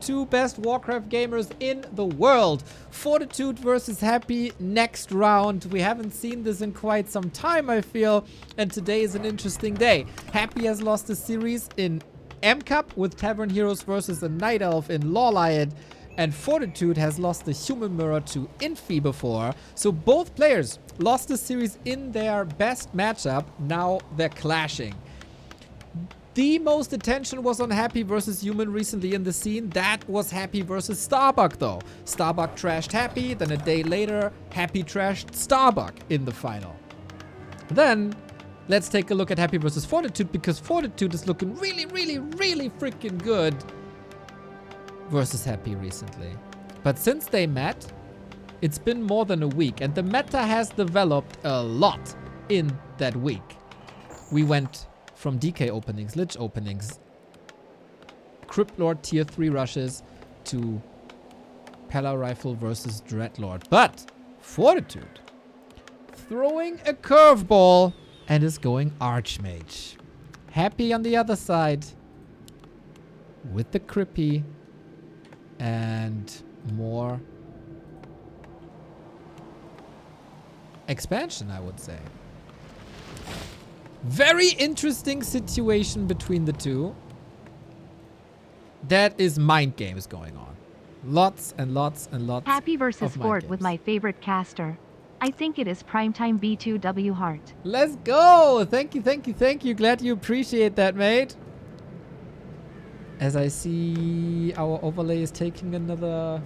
Two best Warcraft gamers in the world. Fortitude versus Happy next round. We haven't seen this in quite some time, I feel. And today is an interesting day. Happy has lost a series in M Cup with Tavern Heroes versus a Night Elf in Lawlion. And Fortitude has lost the Human Mirror to Infi before. So both players lost a series in their best matchup. Now they're clashing. The most attention was on Happy versus Human recently in the scene. That was Happy versus Starbuck though. Starbuck trashed Happy, then a day later, Happy trashed Starbuck in the final. Then, let's take a look at Happy versus Fortitude, because Fortitude is looking really freaking good versus Happy recently. But since they met, it's been more than a week, and the meta has developed a lot in that week. We went from DK openings, Lich openings, Crypt Lord tier 3 rushes to Pala Rifle versus Dreadlord. But Fortitude throwing a curveball and is going Archmage. Happy on the other side with the Crippy and more expansion, I would say. Very interesting situation between the two. That is mind games going on. Lots and lots and lots. Happy versus Fort with my favorite caster. I think it is primetime B2W Heart. Let's go! Thank you. Glad you appreciate that, mate. As I see our overlay is taking another...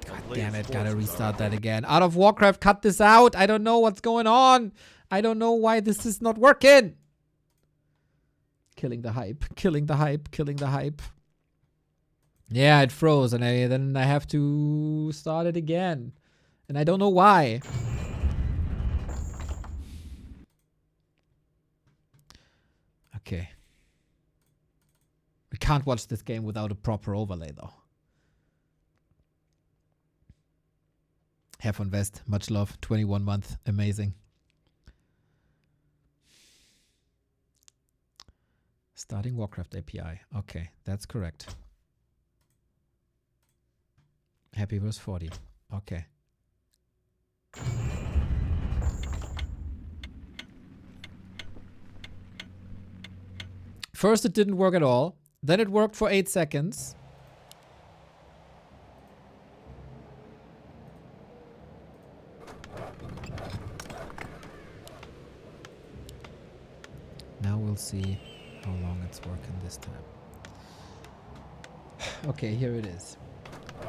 God damn it, gotta restart that again. Out of Warcraft, cut this out. I don't know what's going on. I don't know why this is not working. Killing the hype. Yeah, it froze, and then I have to start it again. And I don't know why. Okay. We can't watch this game without a proper overlay, though. Have fun, West. Much love. 21 month. Amazing. Starting Warcraft API. Okay, that's correct. Happy verse 40. Okay. First it didn't work at all. Then it worked for 8 seconds. Now we'll see how long it's working this time. Okay, here it is.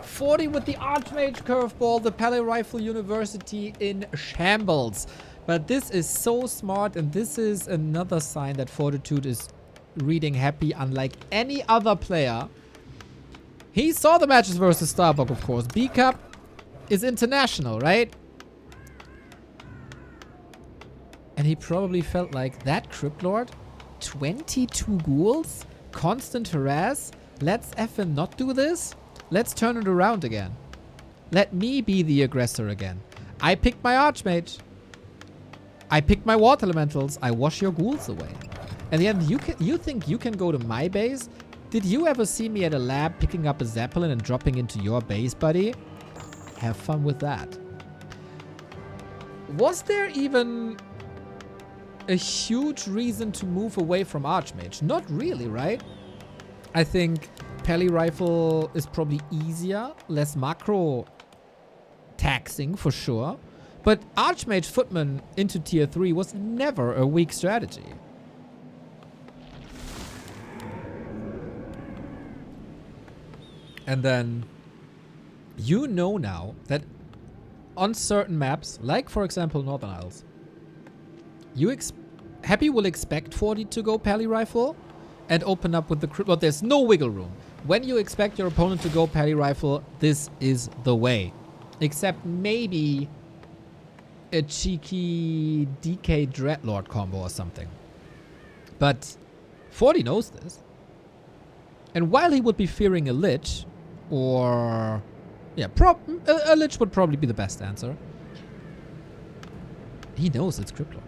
40 with the Archmage curveball, the Pala Rifle University in shambles. But this is so smart, and this is another sign that Fortitude is reading Happy unlike any other player. He saw the matches versus Starbuck, of course. B Cup is international, right? And he probably felt like, that Crypt Lord, 22 ghouls, constant harass, let's effing not do this? Let's turn it around again. Let me be the aggressor again. I picked my Archmage. I picked my Water Elementals. I wash your ghouls away. And then you think you can go to my base? Did you ever see me at a lab picking up a Zeppelin and dropping into your base, buddy? Have fun with that. Was there even a huge reason to move away from Archmage? Not really, right? I think Pally Rifle is probably easier, less macro taxing for sure. But Archmage Footman into tier 3 was never a weak strategy. And then you know now that on certain maps, like for example Northern Isles, Happy will expect 40 to go Pally Rifle and open up with the Crypt Lord. There's no wiggle room. When you expect your opponent to go Pally Rifle, this is the way. Except maybe a cheeky DK Dreadlord combo or something. But 40 knows this. And while he would be fearing a Lich, or... yeah, a Lich would probably be the best answer. He knows it's Crypt Lord.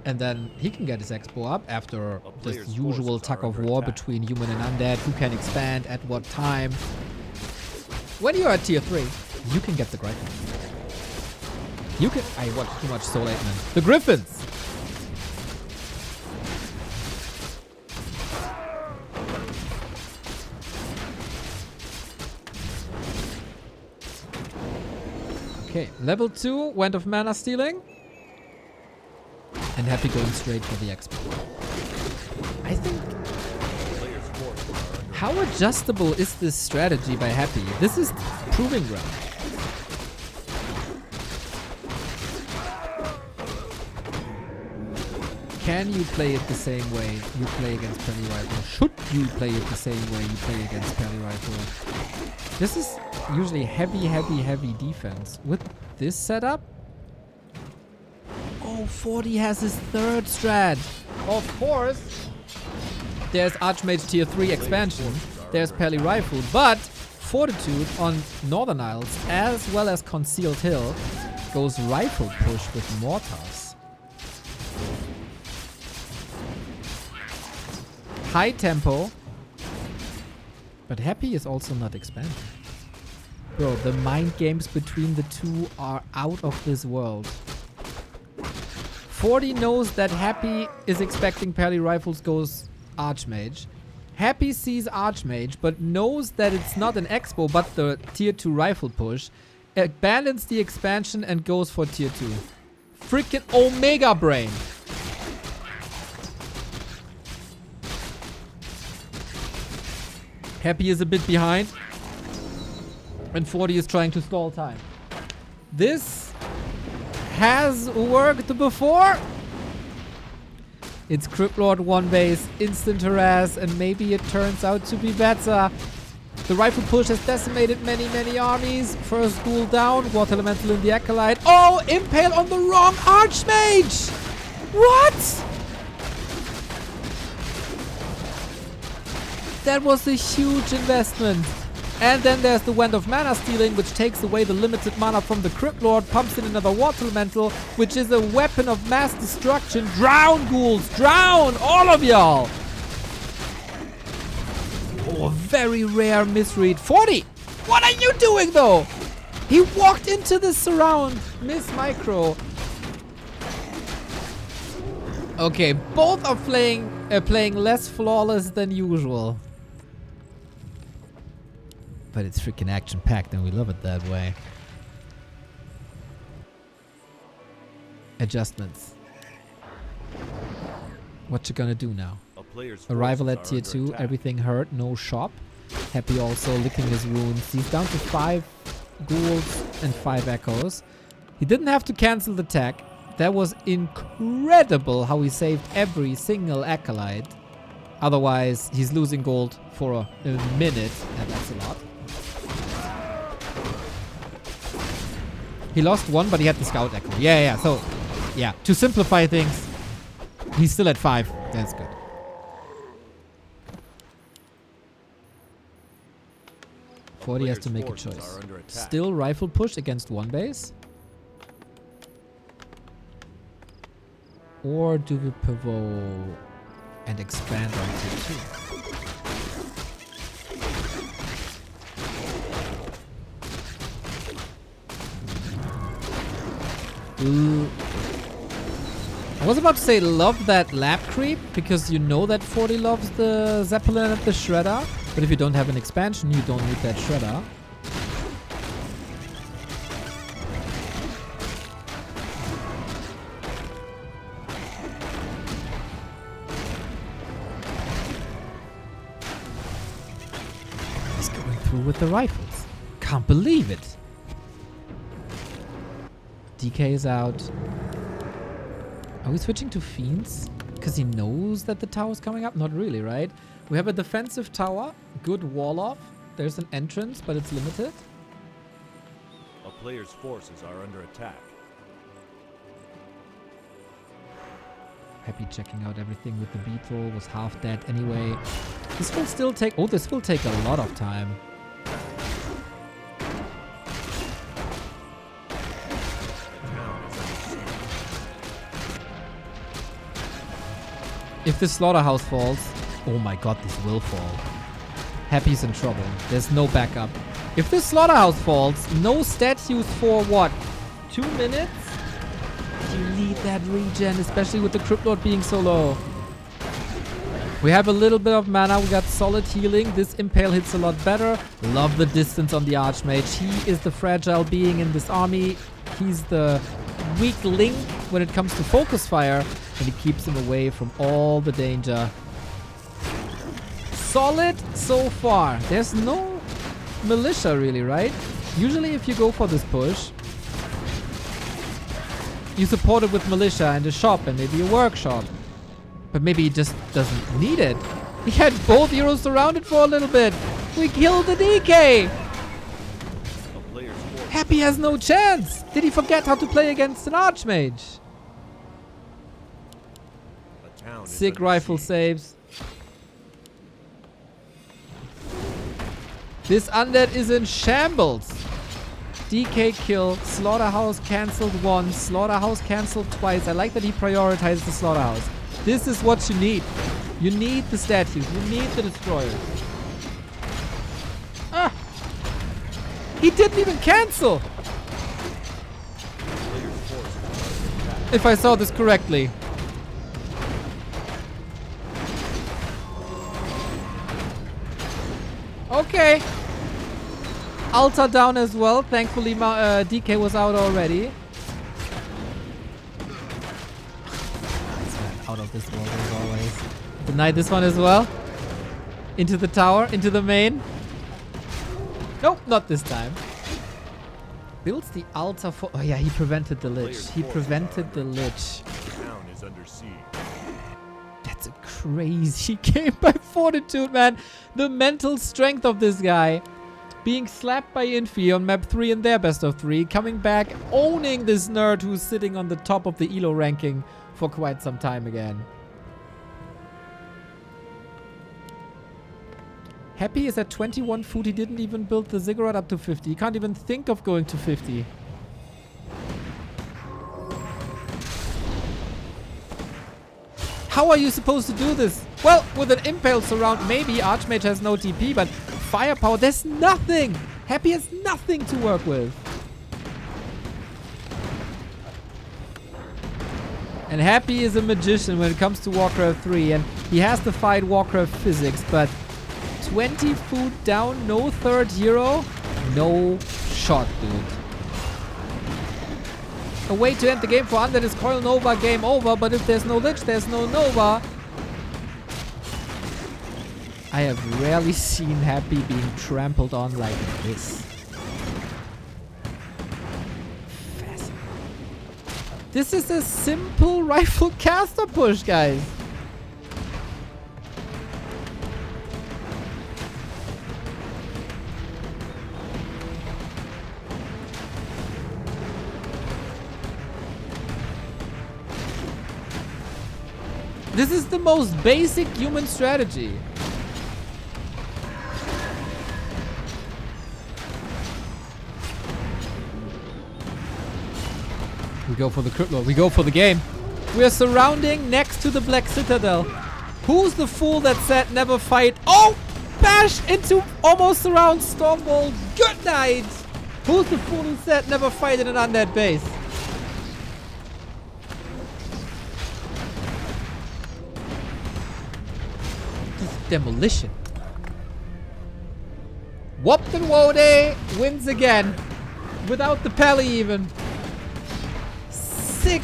And then he can get his expo up after this player's usual forces tug are of under war attack. between human and undead. Who can expand at what time? When you're at tier 3, you can get the Griffin. You can... I watched too much Soul 8 Man. The Griffins! Okay, level 2, Wand of Mana Stealing. And Happy going straight for the expo. I think... Player's forces are under How adjustable is this strategy by Happy? This is proving ground. Can you play it the same way you play against Penny Rifle? Should you play it the same way you play against Penny Rifle? This is usually heavy defense. With this setup? Oh, 40 has his third strat. Of course. There's Archmage tier 3 expansion. There's Pally Rifle. But Fortitude on Northern Isles, as well as Concealed Hill, goes Rifle push with Mortars. High tempo. But Happy is also not expanding. Bro, the mind games between the two are out of this world. 40 knows that Happy is expecting Pally Rifles goes Archmage. Happy sees Archmage, but knows that it's not an expo, but the tier 2 rifle push. Abandons the expansion and goes for tier 2. Freaking Omega Brain. Happy is a bit behind. And 40 is trying to stall time. This has worked before. It's Crypt Lord 1 base, instant harass, and maybe it turns out to be better. The rifle push has decimated many armies. First ghoul down, Water Elemental in the Acolyte. Oh, impale on the wrong Archmage! What? That was a huge investment. And then there's the Wand of Mana Stealing, which takes away the limited mana from the Crypt Lord, pumps in another Water Elemental, which is a weapon of mass destruction. Drown, ghouls! Drown! All of y'all! Oh, very rare misread. 40! What are you doing, though? He walked into the surround. Miss Micro. Okay, both are playing less flawless than usual. But it's freaking action-packed and we love it that way. Adjustments. What you gonna do now? a player's Arrival at forces tier are 2, under attack. everything hurt, no shop. Happy also licking his wounds. He's down to 5 ghouls and 5 echoes. He didn't have to cancel the tech. That was incredible how he saved every single acolyte. Otherwise, he's losing gold for a minute, and that's a lot. He lost 1, but he had the scout echo. Yeah. So, yeah, to simplify things, he's still at 5. That's good. A 40 has to player's make a forces choice. are under attack. Still rifle push against 1 base? Or do we pivot and expand on tier 2? I was about to say love that lab creep, because you know that 40 loves the Zeppelin and the Shredder. But if you don't have an expansion, you don't need that Shredder. He's going through with the rifles. Can't believe it. DK is out. Are we switching to Fiends? Because he knows that the tower's coming up? Not really, right? We have a defensive tower. Good wall off. There's an entrance, but it's limited. A player's forces are under attack. Happy checking out everything with the beetle. Was half dead anyway. This will still take... Oh, this will take a lot of time. If this slaughterhouse falls, oh my god, this will fall. Happy's in trouble. There's no backup. If this slaughterhouse falls, no statues for what? 2 minutes? You need that regen, especially with the Crypt Lord being so low. We have a little bit of mana. We got solid healing. This Impale hits a lot better. Love the distance on the Archmage. He is the fragile being in this army. He's the weak link when it comes to focus fire, and he keeps him away from all the danger. Solid so far. There's no militia really, right? Usually if you go for this push, you support it with militia and a shop and maybe a workshop. But maybe he just doesn't need it. He had both heroes surrounded for a little bit. We killed the DK. Happy has no chance. Did he forget how to play against an Archmage? Sick rifle saves. This undead is in shambles. DK kill. Slaughterhouse cancelled once. Slaughterhouse cancelled twice. I like that he prioritized the slaughterhouse. This is what you need. You need the statues. You need the destroyers. Ah! He didn't even cancel! If I saw this correctly. Okay. Altar down as well. Thankfully, DK was out already. Out of this world as always. Deny this one as well. Into the tower. Into the main. Nope, not this time. Builds the altar for... Oh yeah, he prevented the lich. He prevented the lich. That's a crazy game by Fortitude, man. The mental strength of this guy. Being slapped by Infi on map 3 in their best of 3. Coming back, owning this nerd who's sitting on the top of the elo ranking for quite some time again. Happy is at 21 food. He didn't even build the ziggurat up to 50. He can't even think of going to 50. How are you supposed to do this? Well, with an Impale surround, maybe. Archmage has no TP, but firepower, there's nothing. Happy has nothing to work with. And Happy is a magician when it comes to Warcraft 3, and he has to fight Warcraft physics, but 20 food down, no third hero, no shot, dude. A way to end the game for Undead is Coil Nova, game over, but if there's no Lich, there's no Nova. I have rarely seen Happy being trampled on like this. This is a simple rifle caster push, guys. This is the most basic human strategy. We go for the Crypt Lord. We go for the game. We are surrounding next to the Black Citadel. Who's the fool that said never fight? Oh! Bash into almost surround Stormwall. Good night! Who's the fool who said never fight in an undead base? This is demolition. Wopton Wode wins again. Without the pally even. Sick.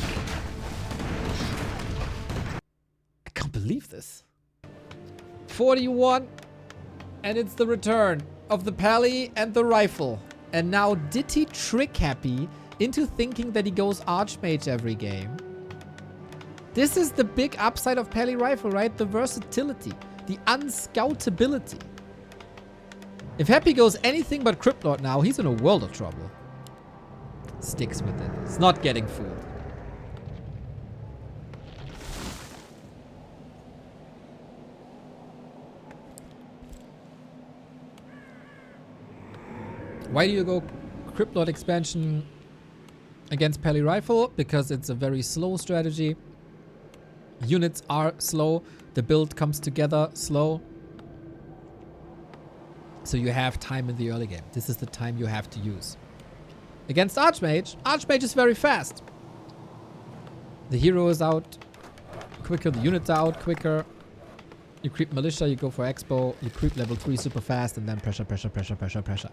I can't believe this. 41. And it's the return of the pally and the rifle. And now did he trick Happy into thinking that he goes Archmage every game? This is the big upside of pally rifle, right? The versatility. The unscoutability. If Happy goes anything but Crypt Lord now, he's in a world of trouble. Sticks with it. It's not getting fooled. Why do you go Crypt Lord expansion against Pally Rifle? Because it's a very slow strategy. Units are slow. The build comes together slow. So you have time in the early game. This is the time you have to use. Against Archmage, Archmage is very fast. The hero is out quicker, the units are out quicker. You creep Militia, you go for Expo, you creep level 3 super fast, and then pressure, pressure, pressure, pressure, pressure.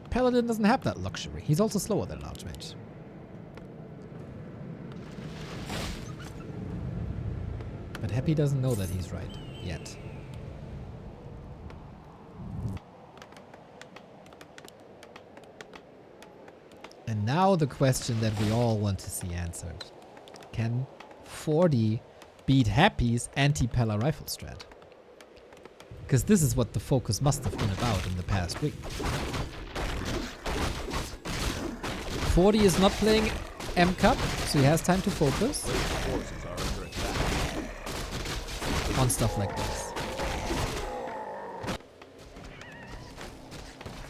Paladin doesn't have that luxury. He's also slower than Archmage. But Happy doesn't know that he's right yet. And now the question that we all want to see answered. Can 40 beat Happy's anti-Pella rifle strat? Because this is what the focus must have been about in the past week. 40 is not playing M Cup, so he has time to focus on stuff like this.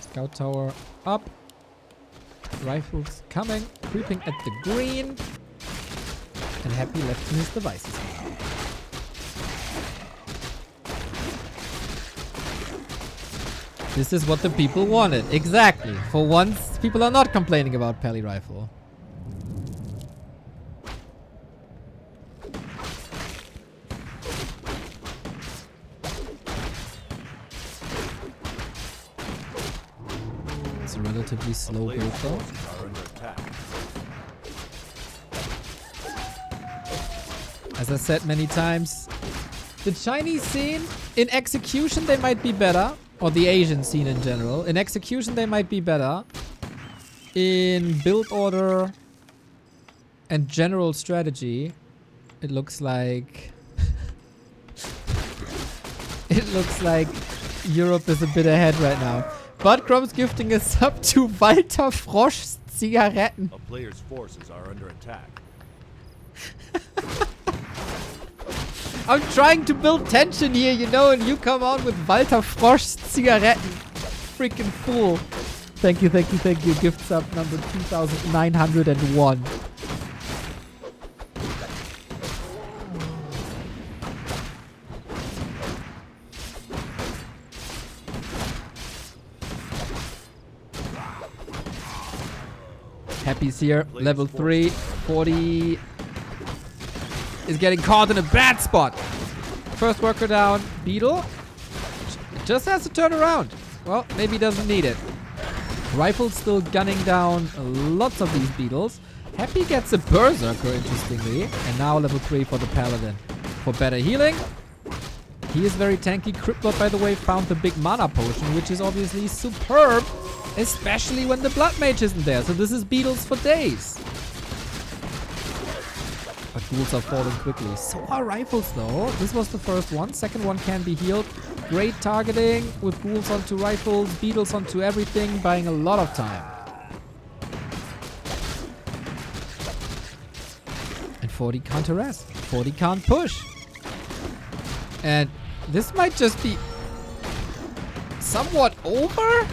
Scout tower up. Rifles coming, creeping at the green. And Happy left to his devices. This is what the people wanted. Exactly. For once, people are not complaining about Pally Rifle. It's a relatively slow build though. As I said many times, the Chinese scene, in execution they might be better. Or the Asian scene in general. In execution they might be better. In build order and general strategy, it looks like... it looks like Europe is a bit ahead right now. But Crumb's gifting a sub to Walter Frosch's Zigaretten. A player's forces are under attack. I'm trying to build tension here, you know, and you come on with Walter Frosch's Zigaretten. Freaking fool. Thank you, thank you, thank you. Gift sub number 2901. Happy's here, level 3, 40 is getting caught in a bad spot. First worker down, Beetle just has to turn around. Well, maybe doesn't need it. Rifle's still gunning down lots of these Beetles. Happy gets a Berserker, interestingly, and now level 3 for the Paladin. For better healing, he is very tanky. Criplot, by the way, found the big mana potion, which is obviously superb. Especially when the Blood Mage isn't there. So this is Beetles for days. But ghouls are falling quickly. So are rifles though. This was the first one. Second one can be healed. Great targeting with ghouls onto rifles, Beetles onto everything, buying a lot of time. And 40 can't harass. 40 can't push. And this might just be somewhat over.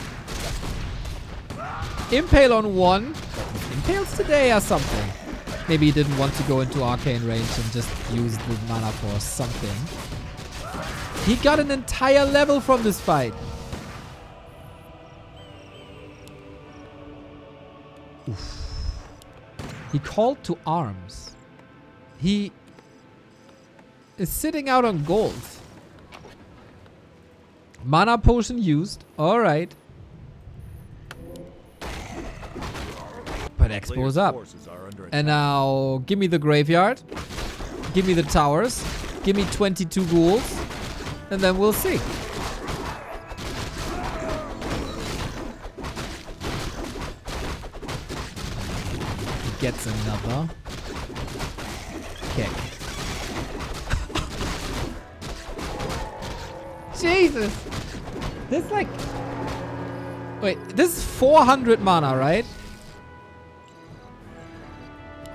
Impale on one. Impales today or something. Maybe he didn't want to go into arcane range and just use the mana for something. He got an entire level from this fight. Oof. He called to arms. He is sitting out on gold. Mana potion used. Alright. But Expo's up. And now, give me the graveyard. Give me the towers. Give me 22 ghouls. And then we'll see. He gets another kick. Jesus! This like... Wait, this is 400 mana, right?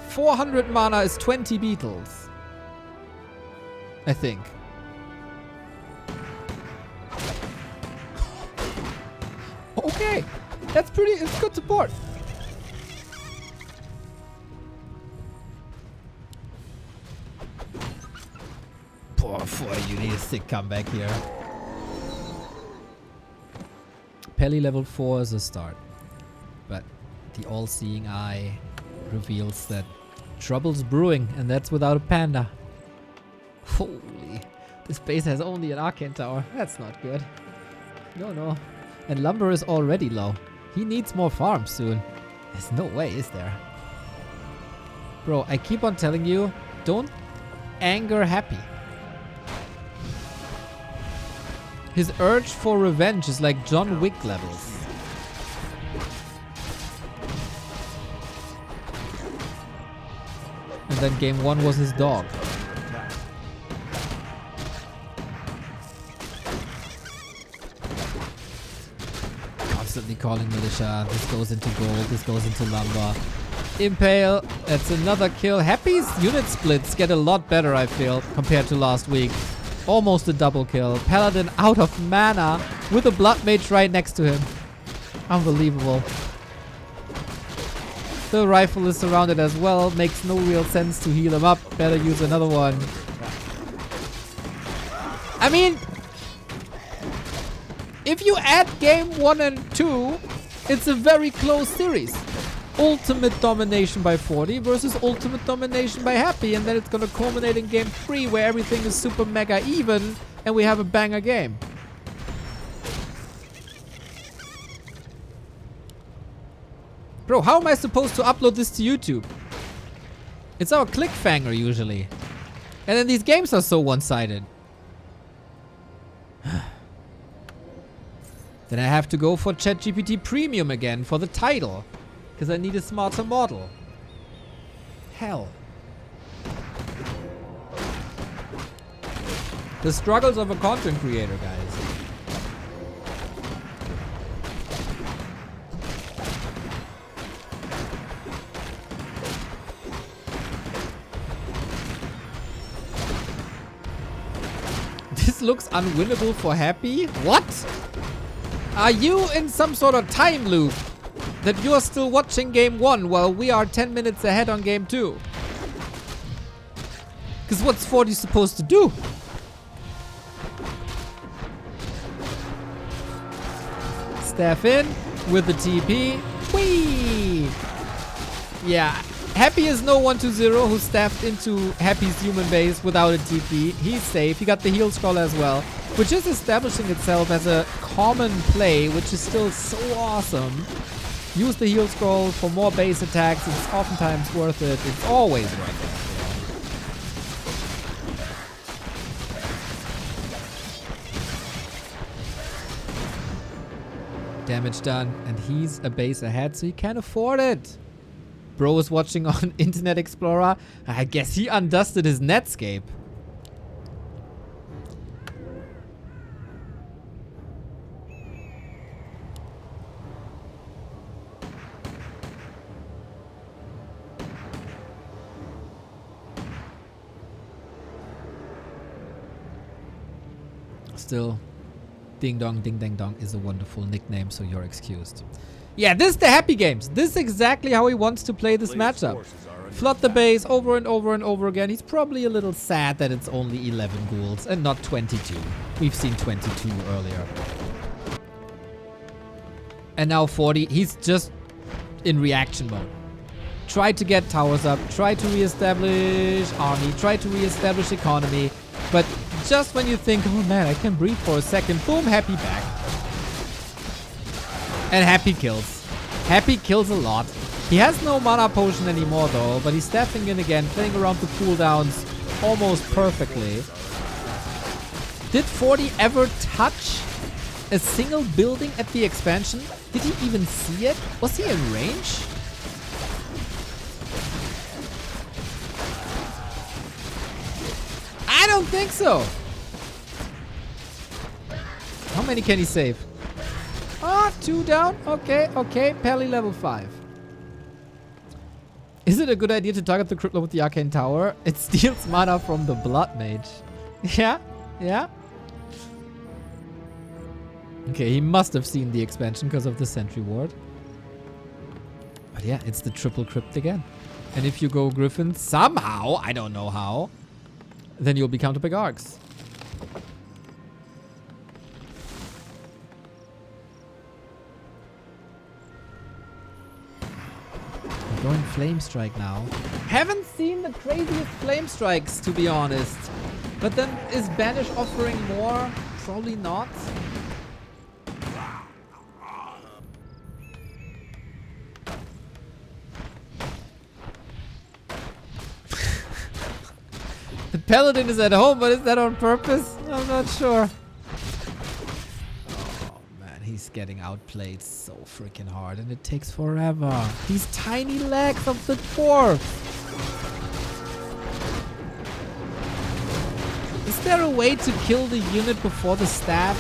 400 mana is 20 beetles. I think. Okay. That's pretty, it's good support. Boy, you need a sick comeback here. Peli level 4 is a start. But the all-seeing eye reveals that trouble's brewing, and that's without a panda. Holy. This base has only an arcane tower. That's not good. No. And lumber is already low. He needs more farms soon. There's no way, is there? Bro, I keep on telling you, don't anger Happy. His urge for revenge is like John Wick levels. And then game 1 was his dog. Constantly calling militia. This goes into gold. This goes into lumber. Impale. That's another kill. Happy's unit splits get a lot better, I feel, compared to last week. Almost a double kill. Paladin out of mana with a Blood Mage right next to him. Unbelievable. The rifle is surrounded as well. Makes no real sense to heal him up. Better use another one. I mean, if you add game 1 and 2, it's a very close series. Ultimate domination by 40 versus ultimate domination by Happy, and then it's gonna culminate in game 3 where everything is super mega even and we have a banger game. Bro, how am I supposed to upload this to YouTube? It's our clickfanger usually. And then these games are so one-sided. Then I have to go for ChatGPT Premium again for the title. Because I need a smarter model. Hell. The struggles of a content creator, guys. This looks unwinnable for Happy? What? Are you in some sort of time loop? That you are still watching game 1 while we are 10 minutes ahead on game 2. Because what's 40 supposed to do? Staff in with the TP. Whee! Yeah, Happy is no 1-2-0 who staffed into Happy's human base without a TP. He's safe. He got the heal scroll as well, which is establishing itself as a common play, which is still so awesome. Use the heal scroll for more base attacks. It's oftentimes worth it. It's always worth it. Damage done. And he's a base ahead, so he can't afford it. Bro is watching on Internet Explorer. I guess he undusted his Netscape. Still, Ding Dong Ding Dang Dong is a wonderful nickname, so you're excused. Yeah, this is the Happy games. This is exactly how he wants to play this matchup. Flood the base over and over and over again. He's probably a little sad that it's only 11 ghouls and not 22. We've seen 22 earlier. And now 40, he's just in reaction mode. Try to get towers up, try to reestablish army, try to reestablish economy, but just when you think, oh man, I can breathe for a second, boom, Happy back. And Happy kills. Happy kills a lot. He has no mana potion anymore though, but he's staffing in again, playing around the cooldowns almost perfectly. Did 40 ever touch a single building at the expansion? Did he even see it? Was he in range? I don't think so. How many can he save? Ah, 2 down. Okay, okay. Pally level 5. Is it a good idea to target the Crippler with the Arcane Tower? It steals mana from the Blood Mage. Yeah, yeah. Okay, he must have seen the expansion because of the Sentry Ward. But yeah, it's the triple crypt again. And if you go Griffin somehow, I don't know how, then you'll be counter big arcs. Going Flame Strike now. Haven't seen the craziest Flame Strikes, to be honest. But then, is Banish offering more? Probably not. The Paladin is at home, but is that on purpose? I'm not sure. Oh man, he's getting outplayed so freaking hard, and it takes forever. These tiny legs of the dwarf. Is there a way to kill the unit before the staff?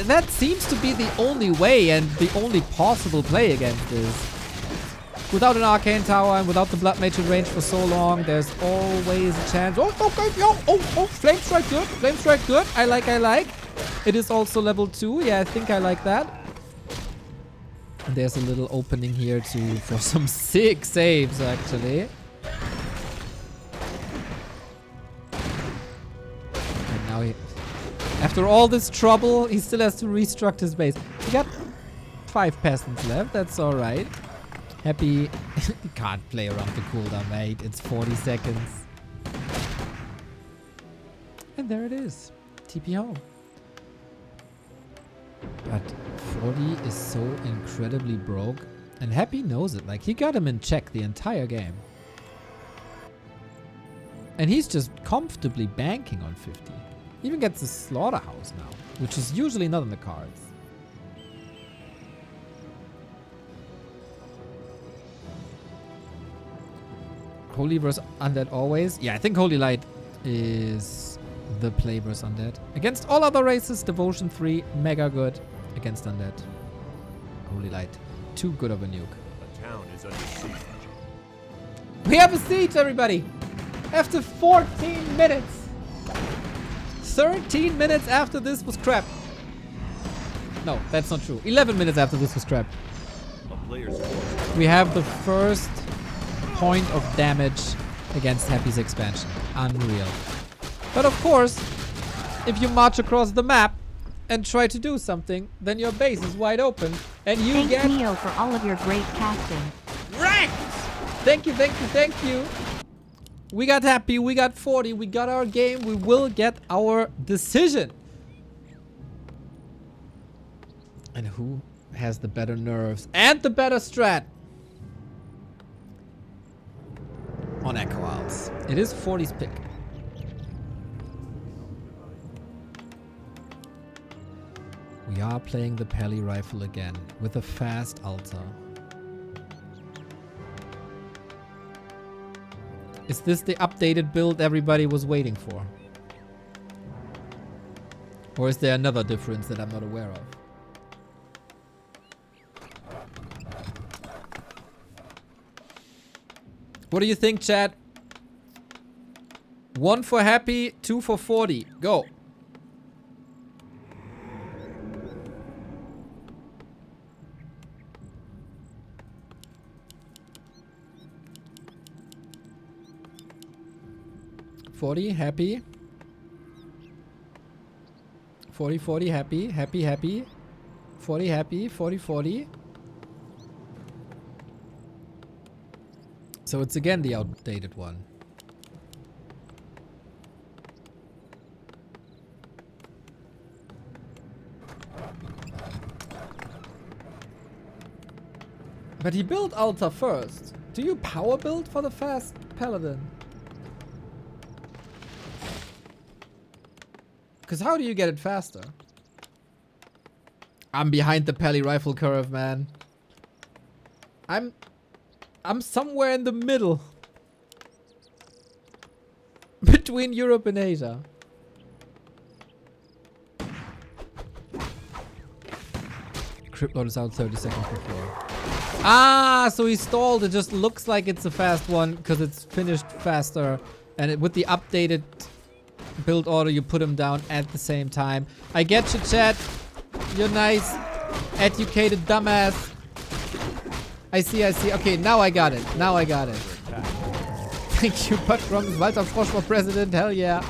That seems to be the only way and the only possible play against this. Without an Arcane Tower and without the Blood Mage in range for so long, there's always a chance. Oh, okay, yo, oh, Flame Strike good, Flame Strike good. I like. It is also level 2. Yeah, I think I like that. And there's a little opening here for some sick saves, actually. And now after all this trouble, he still has to restruct his base. He got 5 peasants left. That's all right. Happy. You can't play around the cooldown, mate. It's 40 seconds. And there it is. TP home. But 40 is so incredibly broke. And Happy knows it. Like, he got him in check the entire game. And he's just comfortably banking on 50. Even gets a Slaughterhouse now, which is usually not in the cards. Holy versus Undead always. Yeah, I think Holy Light is the play versus Undead. Against all other races, Devotion 3, mega good. Against Undead, Holy Light, too good of a nuke. The town is under siege. We have a siege, everybody! After 14 minutes! 13 minutes after this was crap. No, that's not true. 11 minutes after this was crap. A player's force. We have the first point of damage against Happy's expansion. Unreal. But of course, if you march across the map and try to do something, then your base is wide open and you Thanks, get Neo, for all of your great casting. wrecked! Thank you. We got Happy, we got 40, we got our game, we will get our decision. And who has the better nerves and the better strat? On Echo Owls. It is 40's pick. We are playing the Pally Rifle again with a fast altar. Is this the updated build everybody was waiting for? Or is there another difference that I'm not aware of? What do you think, chat? 1 for Happy, 2 for 40. Go. Happy. 40, happy. 40, happy. 40. So it's again the outdated one. But he built Altar first. Do you power build for the fast Paladin? Because how do you get it faster? I'm behind the Pally Rifle curve, man. I'm somewhere in the middle. Between Europe and Asia. Crypt Lord is out 30 seconds before. Ah, so he stalled. It just looks like it's a fast one because it's finished faster. And with the updated build order, you put him down at the same time. I get you, chat. You're nice, educated dumbass. I see. Okay, now I got it. Thank you, Patrons. Walter Frosch for president. Hell yeah.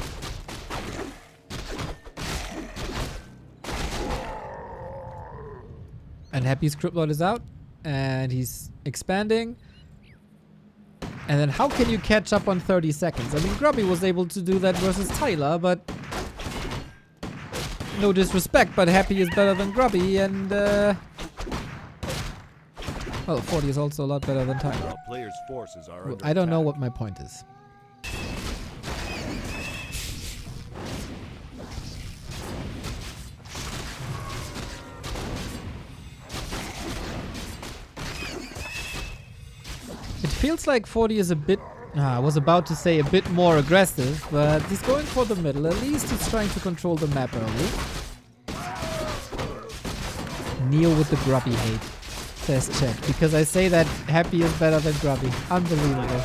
And Happy's Crypt Lord is out. And he's expanding. And then how can you catch up on 30 seconds? I mean, Grubby was able to do that versus Tyler, but... No disrespect, but Happy is better than Grubby, and well, 40 is also a lot better than Tyler. A player's forces are under I don't know attack. what my point is. It feels like 40 is a bit... I was about to say a bit more aggressive, but he's going for the middle. At least he's trying to control the map early. Neo with the Grubby hate. Says check. Because I say that Happy is better than Grubby. Unbelievable.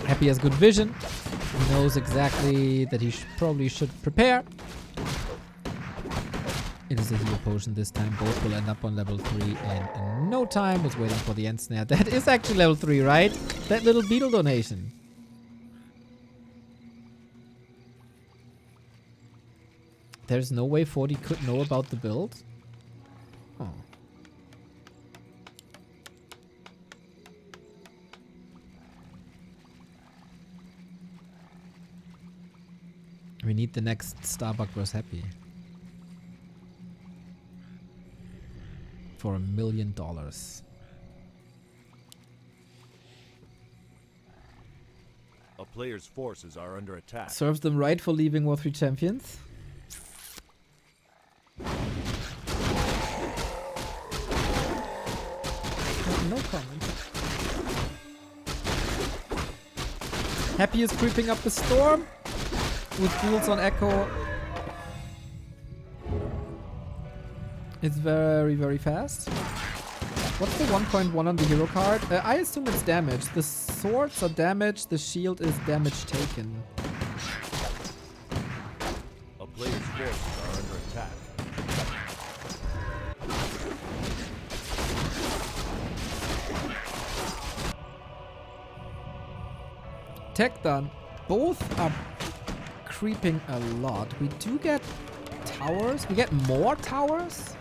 Happy has good vision. He knows exactly that he probably should prepare. It is a heal potion this time. Both will end up on level 3 in no time. Was waiting for the end snare. That is actually level 3, right? That little beetle donation. There's no way 40 could know about the build? Oh. We need the next Starbuck vs Happy. For $1 million. A player's forces are under attack. Serves them right for leaving Warcraft champions. No comment. Happy is creeping up the storm with ghouls on Echo. It's very, very fast. What's the 1.1 on the hero card? I assume it's damage. The swords are damaged, the shield is damage taken. A player's forces are under attack. Tech done. Both are creeping a lot. We do get towers. We get more towers.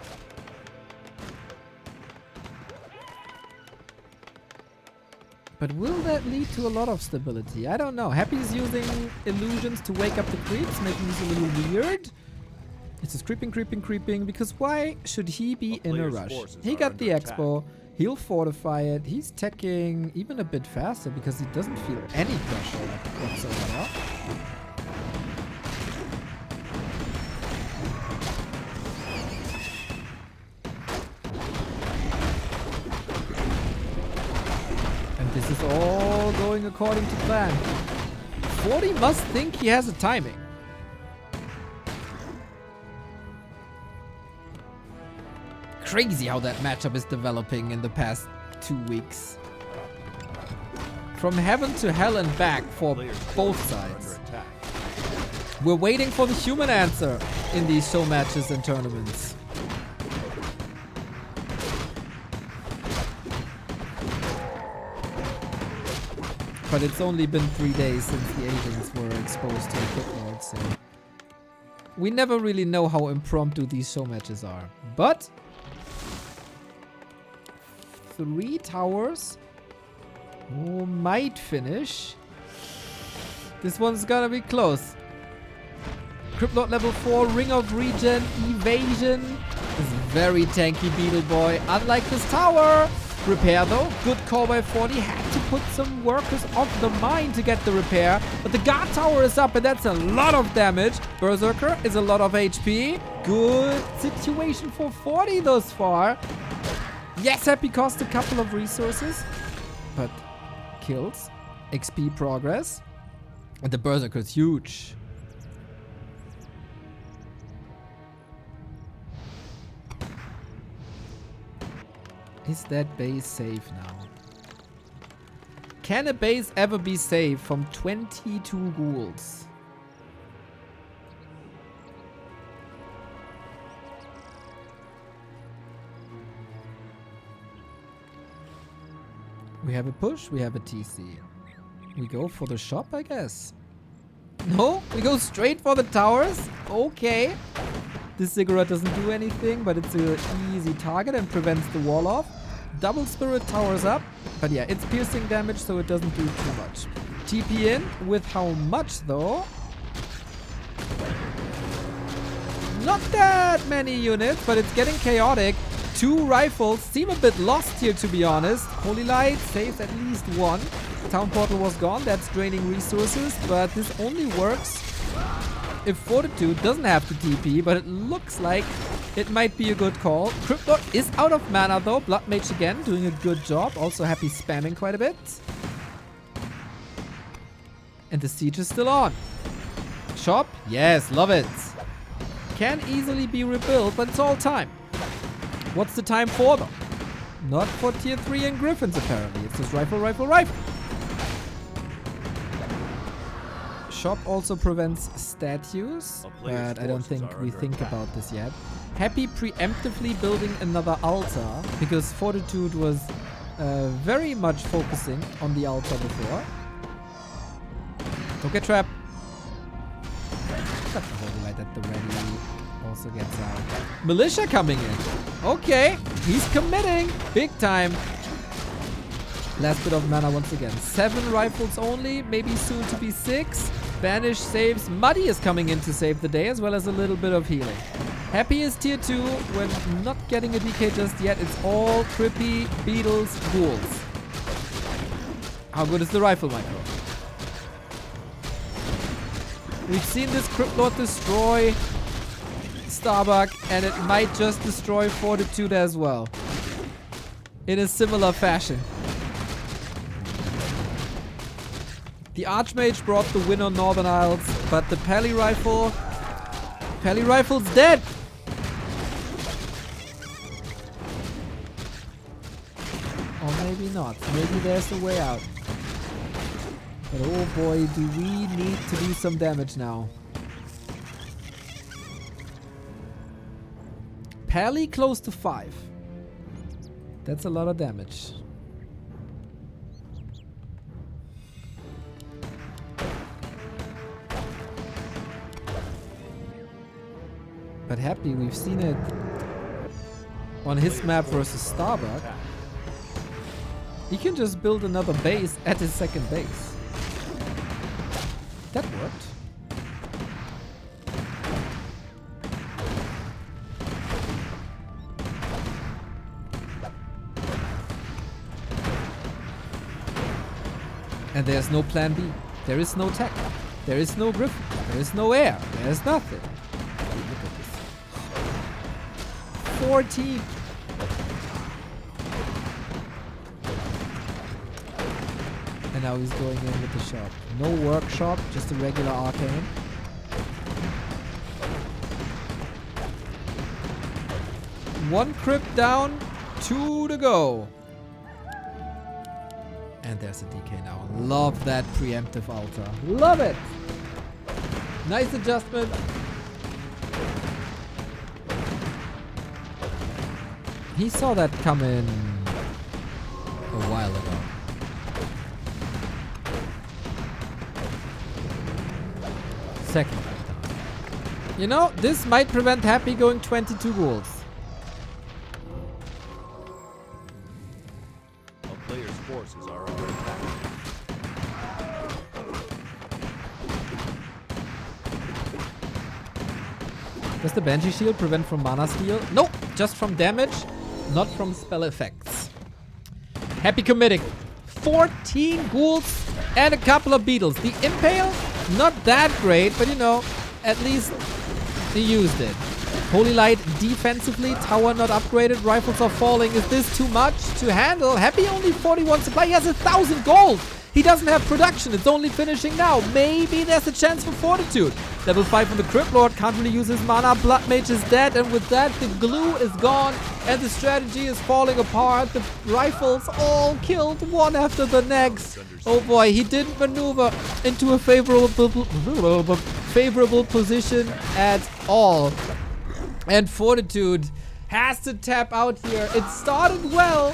But will that lead to a lot of stability? I don't know. Happy's using illusions to wake up the creeps, making this a little weird. It's just creeping, creeping, creeping. Because why should he be in a rush? He got the expo. He'll fortify it. He's teching even a bit faster because he doesn't feel any pressure whatsoever. This is all going according to plan. 40 must think he has a timing. Crazy how that matchup is developing in the past 2 weeks. From heaven to hell and back for both sides. We're waiting for the human answer in these show matches and tournaments. But it's only been 3 days since the agents were exposed to the Pit Lord, so... We never really know how impromptu these show matches are. But... 3 towers... Oh, might finish. This one's gonna be close. Cryptlord level 4, Ring of Regen, Evasion. This very tanky Beetle Boy. Unlike this tower... Repair though, good call by 40, had to put some workers off the mine to get the repair, but the guard tower is up and that's a lot of damage. Berserker is a lot of HP, good situation for 40 thus far. Yes, Happy cost a couple of resources, but kills, XP progress, and the Berserker is huge. Is that base safe now? Can a base ever be safe from 22 ghouls? We have a push, we have a TC. We go for the shop, I guess. No, we go straight for the towers? Okay. This Ziggurat doesn't do anything, but it's an easy target and prevents the wall off. Double Spirit towers up, but yeah, it's piercing damage, so it doesn't do too much. TP in with how much though? Not that many units, but it's getting chaotic. 2 rifles seem a bit lost here, to be honest. Holy Light saves at least 1. Town Portal was gone. That's draining resources, but this only works if Fortitude doesn't have to TP, but it looks like it might be a good call. Crypt Lord is out of mana though. Blood Mage again doing a good job. Also Happy spamming quite a bit. And the siege is still on. Shop? Yes, love it. Can easily be rebuilt, but it's all time. What's the time for though? Not for tier 3 and Griffins apparently. It's just rifle, rifle, rifle. Shop also prevents statues, but I don't think we think about this yet. Happy preemptively building another altar, because Fortitude was very much focusing on the altar before. Don't get trapped. Got the Holy Light at the ready. Also gets out. Militia coming in. Okay, he's committing. Big time. Last bit of mana once again. 7 rifles only, maybe soon to be 6. Banish saves. Muddy is coming in to save the day, as well as a little bit of healing. Happy is tier 2 when not getting a DK just yet. It's all Trippy, Beetles, Ghouls. How good is the rifle micro? We've seen this Crypt Lord destroy Starbuck, and it might just destroy Fortitude as well. In a similar fashion. The Archmage brought the win on Northern Isles, but the Pally Rifle's dead! Or maybe not. Maybe there's a way out. But oh boy, do we need to do some damage now. Pally close to 5. That's a lot of damage. But Happy, we've seen it on his map versus Starbuck. He can just build another base at his second base. That worked. And there's no plan B. There is no tech. There is no Griffin. There is no air. There's nothing. Look at this. 14. And now he's going in with the shop. No workshop, just a regular arcane. One crypt down, 2 to go. And there's a DK now. Love that preemptive altar. Love it! Nice adjustment. He saw that coming a while ago. Second time. You know, this might prevent Happy going 22 goals. A player's forces are under attack. Does the Banshee Shield prevent from mana steal? Nope, just from damage, not from spell effects. Happy committing. 14 ghouls and a couple of beetles. The Impale, not that great, but you know, at least he used it. Holy Light defensively, tower not upgraded, rifles are falling. Is this too much to handle? Happy only 41 supply, he has 1,000 gold. He doesn't have production, it's only finishing now. Maybe there's a chance for Fortitude. Level 5 on the Crypt Lord, can't really use his mana. Blood Mage is dead, and with that, the glue is gone, and the strategy is falling apart. The rifles all killed one after the next. Oh boy, he didn't maneuver into a favorable position at all. And Fortitude has to tap out here. It started well.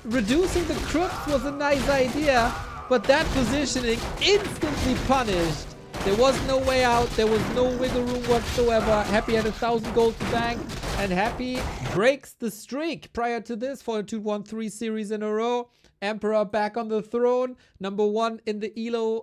Reducing the crypt was a nice idea, but that positioning instantly punished. There was no way out. There was no wiggle room whatsoever. Happy had 1,000 gold to bank. And Happy breaks the streak. Prior to this, Fortitude won 3 series in a row. Emperor back on the throne. #1 in the ELO